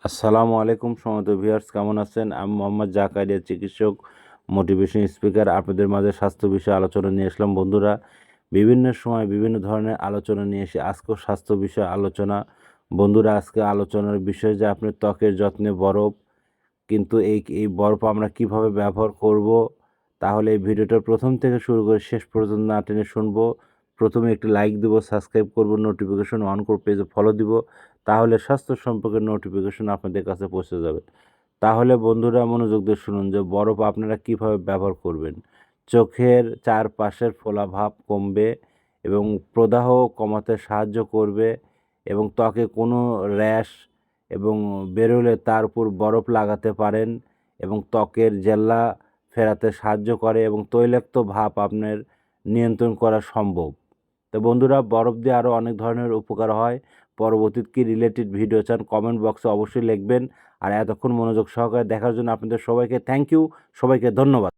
আসসালামু আলাইকুম সম্মানিত ভিউয়ার্স, কেমন আছেন? আমি মোহাম্মদ জাকারিয়া, চিকিৎসক, মোটিভেশন স্পিকার। আপনাদের মাঝে স্বাস্থ্য বিষয়ে আলোচনা নিয়ে আসলাম। বন্ধুরা, বিভিন্ন সময় বিভিন্ন ধরনের আলোচনা নিয়ে এসে আজকেও স্বাস্থ্য বিষয়ে আলোচনা। বন্ধুরা, আজকে আলোচনার বিষয় যে আপনার ত্বকের যত্নে বরফ, কিন্তু এই বরফ আমরা কিভাবে ব্যবহার করব। তাহলে এই ভিডিওটা প্রথম থেকে শুরু করে শেষ পর্যন্ত না টেনে শুনবো। প্রথমে একটি লাইক দিব, সাবস্ক্রাইব করব, নোটিফিকেশন অন করে পেজে ফলো দিব। তাহলে স্বাস্থ্য সম্পর্কে নোটিফিকেশন আপনাদের কাছে পৌঁছে যাবে। তাহলে বন্ধুরা, মনোযোগ দিয়ে শুনুন যে বরফ আপনারা কিভাবে ব্যবহার করবেন। চোখের চারপাশের ফোলাভাব কমবে এবং প্রদাহ কমাতে সাহায্য করবে, এবং ত্বকে কোনো র্যাশ এবং বেরোলে তার উপর বরফ লাগাতে পারেন, এবং ত্বকের জেল্লা ফেরাতে সাহায্য করে, এবং তৈলাক্ত ভাব আপনার নিয়ন্ত্রণ করা সম্ভব। তো বন্ধুরা, বরফ দিয়ে আরও অনেক ধরনের উপকার হয়। পরবর্তীতে কি রিলেটেড ভিডিও চান কমেন্ট বক্সে অবশ্যই লিখবেন। আর এতক্ষণ মনোযোগ সহকারে দেখার জন্য আপনাদের সবাইকে থ্যাংক ইউ, সবাইকে ধন্যবাদ।